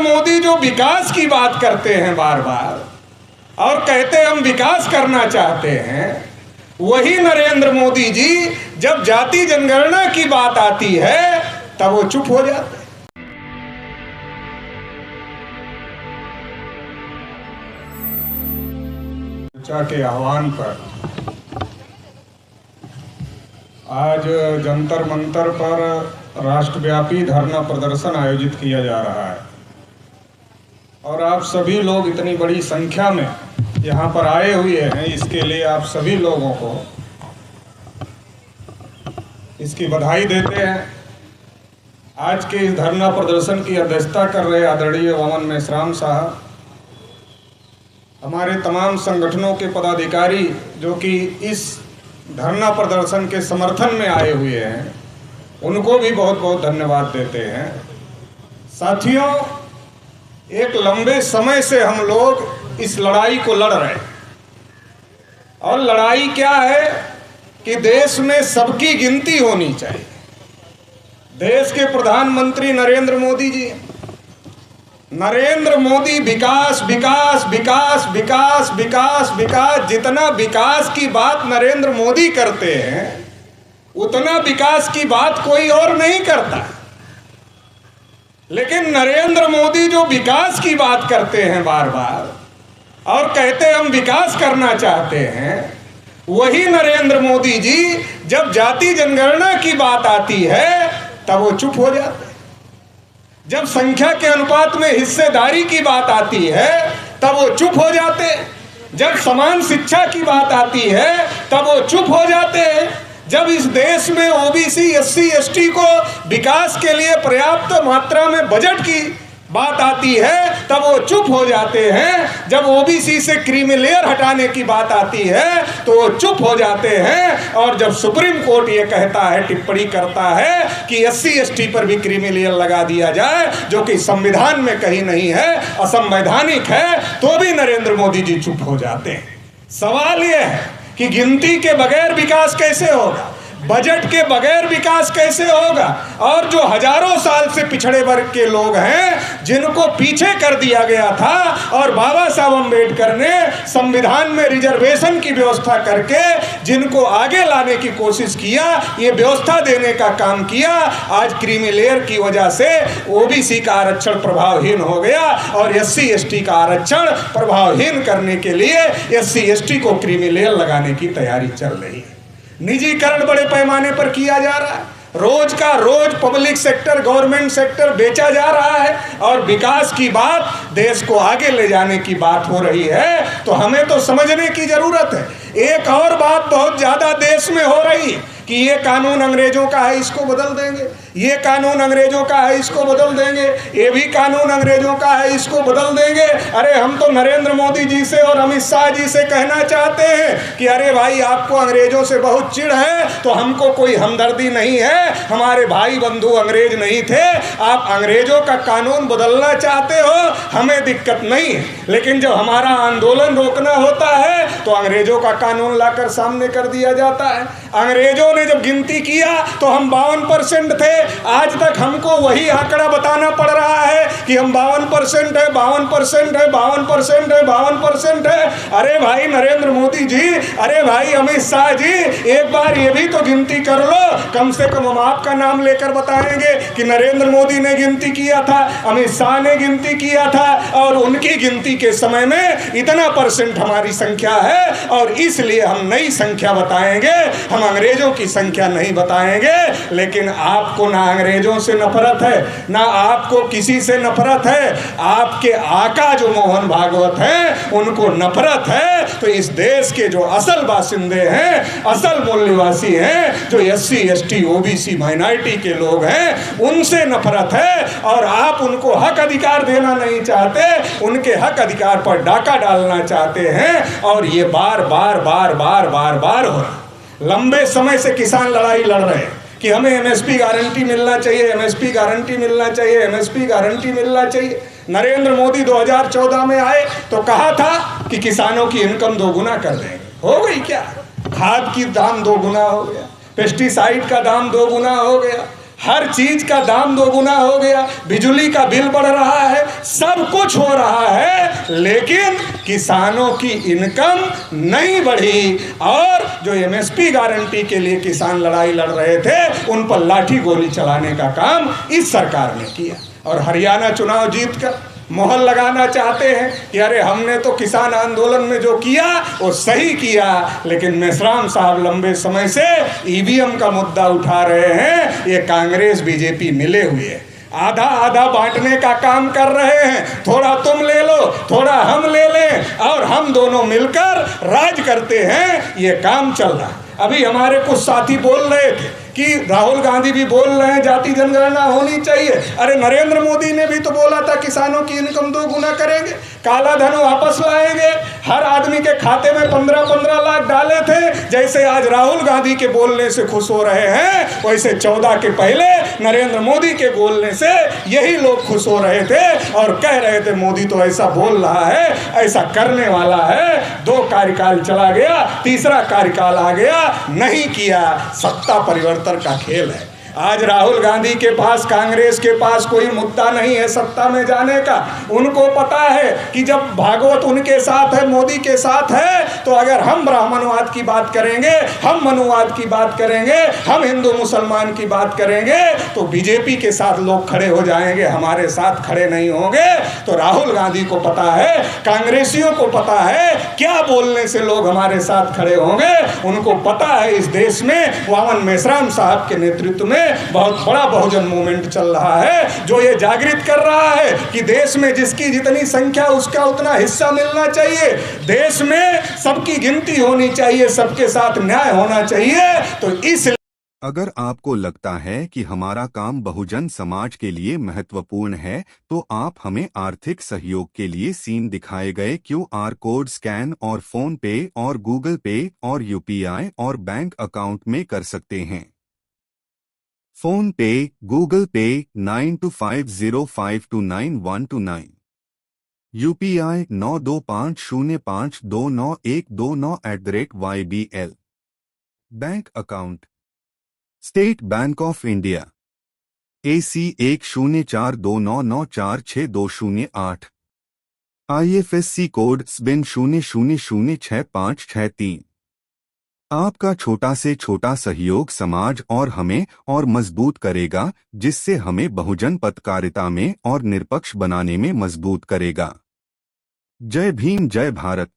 मोदी जो विकास की बात करते हैं बार बार और कहते हैं हम विकास करना चाहते हैं, वही नरेंद्र मोदी जी जब जाति जनगणना की बात आती है तब वो चुप हो जाते हैं। के आह्वान पर आज जंतर मंतर पर राष्ट्रव्यापी धरना प्रदर्शन आयोजित किया जा रहा है और आप सभी लोग इतनी बड़ी संख्या में यहाँ पर आए हुए हैं, इसके लिए आप सभी लोगों को इसकी बधाई देते हैं। आज के इस धरना प्रदर्शन की अध्यक्षता कर रहे आदरणीय वामन मेश्राम साहब, हमारे तमाम संगठनों के पदाधिकारी जो कि इस धरना प्रदर्शन के समर्थन में आए हुए हैं, उनको भी बहुत बहुत धन्यवाद देते हैं। साथियों, एक लंबे समय से हम लोग इस लड़ाई को लड़ रहे हैं और लड़ाई क्या है कि देश में सबकी गिनती होनी चाहिए। देश के प्रधानमंत्री नरेंद्र मोदी जी, नरेंद्र मोदी विकास विकास विकास विकास विकास विकास, जितना विकास की बात नरेंद्र मोदी करते हैं उतना विकास की बात कोई और नहीं करता। लेकिन नरेंद्र मोदी जो विकास की बात करते हैं बार बार और कहते हैं हम विकास करना चाहते हैं, वही नरेंद्र मोदी जी जब जाति जनगणना की बात आती है तब वो चुप हो जाते हैं। जब संख्या के अनुपात में हिस्सेदारी की बात आती है तब वो चुप हो जाते हैं। जब समान शिक्षा की बात आती है तब वो चुप हो जाते हैं। जब इस देश में ओबीसी एससी एसटी को विकास के लिए पर्याप्त मात्रा में बजट की बात आती है तब वो चुप हो जाते हैं। जब ओबीसी से क्रीमी लेयर हटाने की बात आती है तो वो चुप हो जाते हैं। और जब सुप्रीम कोर्ट ये कहता है, टिप्पणी करता है कि एससी एसटी पर भी क्रीमी लेयर लगा दिया जाए, जो कि संविधान में कहीं नहीं है, असंवैधानिक है, तो भी नरेंद्र मोदी जी चुप हो जाते हैं। सवाल ये है कि गिनती के बगैर विकास कैसे होगा, बजट के बगैर विकास कैसे होगा। और जो हजारों साल से पिछड़े वर्ग के लोग हैं जिनको पीछे कर दिया गया था और बाबा साहब अम्बेडकर ने संविधान में रिजर्वेशन की व्यवस्था करके जिनको आगे लाने की कोशिश किया, ये व्यवस्था देने का काम किया, आज क्रीमी लेयर की वजह से ओबीसी का आरक्षण प्रभावहीन हो गया और एससी एसटी का आरक्षण प्रभावहीन करने के लिए एससी एसटी को क्रीमी लेयर लगाने की तैयारी चल रही है। निजीकरण बड़े पैमाने पर किया जा रहा है, रोज का रोज पब्लिक सेक्टर गवर्नमेंट सेक्टर बेचा जा रहा है और विकास की बात, देश को आगे ले जाने की बात हो रही है। तो हमें तो समझने की जरूरत है। एक और बात बहुत ज्यादा देश में हो रही है कि ये कानून अंग्रेजों का है, इसको बदल देंगे, ये कानून अंग्रेजों का है, इसको बदल देंगे, ये भी कानून अंग्रेजों का है, इसको बदल देंगे। अरे हम तो नरेंद्र मोदी जी से और अमित शाह जी से कहना चाहते हैं कि अरे भाई, आपको अंग्रेजों से बहुत चिढ़ है तो हमको कोई हमदर्दी नहीं है, हमारे भाई बंधु अंग्रेज नहीं थे, आप अंग्रेजों का कानून बदलना चाहते हो, हमें दिक्कत नहीं है। लेकिन जब हमारा आंदोलन रोकना होता है तो अंग्रेजों का कानून लाकर सामने कर दिया जाता है। अंग्रेजों ने जब गिनती किया तो हम 52% थे, आज तक हमको वही आंकड़ा बताना पड़ रहा है कि हम 52% है, 52% है, 52% है, 52% है। अरे भाई नरेंद्र मोदी जी, अरे भाई अमित शाह जी, एक बार ये भी तो गिनती कर लो। कम से कम हम आपका नाम लेकर बताएंगे कि नरेंद्र मोदी ने गिनती किया था, अमित शाह ने गिनती किया था और उनकी गिनती के समय में इतना % हमारी संख्या है और इसलिए हम नई संख्या बताएंगे, हम अंग्रेजों की संख्या नहीं बताएंगे। लेकिन आपको ना अंग्रेजों से नफरत है, ना आपको किसी से नफरत है, आपके आका जो मोहन भागवत हैं उनको नफरत है। तो इस देश के जो असल बासिंदे हैं, असल मूल निवासी हैं, जो एससी एसटी ओबीसी माइनॉरिटी के लोग हैं, उनसे नफरत है और आप उनको हक अधिकार देना नहीं चाहते, उनके हक अधिकार पर डाका डालना चाहते हैं। और ये बार बार बार बार बार बार हो रहा। लंबे समय से किसान लड़ाई लड़ रहे हैं कि हमें एमएसपी गारंटी मिलना चाहिए, एमएसपी गारंटी मिलना चाहिए, एमएसपी गारंटी मिलना चाहिए। नरेंद्र मोदी 2014 में आए तो कहा था कि किसानों की इनकम दोगुना कर देंगे। हो गई क्या? खाद की दाम दोगुना हो गया, पेस्टिसाइड का दाम दोगुना हो गया, हर चीज का दाम दोगुना हो गया, बिजली का बिल बढ़ रहा है, सब कुछ हो रहा है, लेकिन किसानों की इनकम नहीं बढ़ी। और जो एमएसपी गारंटी के लिए किसान लड़ाई लड़ रहे थे, उन पर लाठी गोली चलाने का काम इस सरकार ने किया। और हरियाणा चुनाव जीत कर मोहर लगाना चाहते हैं कि अरे हमने तो किसान आंदोलन में जो किया वो सही किया, लेकिन मेश्राम साहब लंबे समय से ईवीएम का मुद्दा उठा रहे हैं। ये कांग्रेस बीजेपी मिले हुए हैं, आधा आधा बांटने का काम कर रहे हैं। थोड़ा तुम ले लो, थोड़ा हम ले लें, और हम दोनों मिलकर राज करते हैं। ये काम चल रहा है। अभी हमारे कुछ साथी बोल रहे थे कि राहुल गांधी भी बोल रहे हैं जाति जनगणना होनी चाहिए। अरे नरेंद्र मोदी ने भी तो बोला था किसानों की इनकम 2 गुना करेंगे, काला धन वापस लाएंगे, हर आदमी के खाते में 15-15 लाख डाले थे। जैसे आज राहुल गांधी के बोलने से खुश हो रहे हैं, वैसे 14 के पहले नरेंद्र मोदी के बोलने से यही लोग खुश हो रहे थे और कह रहे थे मोदी तो ऐसा बोल रहा है, ऐसा करने वाला है। 2 कार्यकाल चला गया, तीसरा कार्यकाल आ गया, नहीं किया। सत्ता परिवर्तन का खेल है। आज राहुल गांधी के पास, कांग्रेस के पास कोई मुद्दा नहीं है सत्ता में जाने का। उनको पता है कि जब भागवत उनके साथ है, मोदी के साथ है, तो अगर हम ब्राह्मणवाद की बात करेंगे, हम मनुवाद की बात करेंगे, हम हिंदू मुसलमान की बात करेंगे, तो बीजेपी के साथ लोग खड़े हो जाएंगे, हमारे साथ खड़े नहीं होंगे। तो राहुल गांधी को पता है, कांग्रेसियों को पता है क्या बोलने से लोग हमारे साथ खड़े होंगे। उनको पता है इस देश में वामन मेश्राम साहब के नेतृत्व में बहुत बड़ा बहुजन मूवमेंट चल रहा है, जो ये जागृत कर रहा है कि देश में जिसकी जितनी संख्या उसका उतना हिस्सा मिलना चाहिए, देश में सबकी गिनती होनी चाहिए, सबके साथ न्याय होना चाहिए। तो इस अगर आपको लगता है कि हमारा काम बहुजन समाज के लिए महत्वपूर्ण है, तो आप हमें आर्थिक सहयोग के लिए सीन दिखाए गए QR कोड स्कैन और फोन पे और गूगल पे और UPI और बैंक अकाउंट में कर सकते हैं। फोन पे, गूगल पे 9250529129, UPI 9250529129@YBL। Bank account state bank of India AC 104299462008, IFSC code SBIN 00066563। आपका छोटा से छोटा सहयोग समाज और हमें और मजबूत करेगा, जिससे हमें बहुजन पत्रकारिता में और निष्पक्ष बनाने में मजबूत करेगा। जय भीम, जय भारत।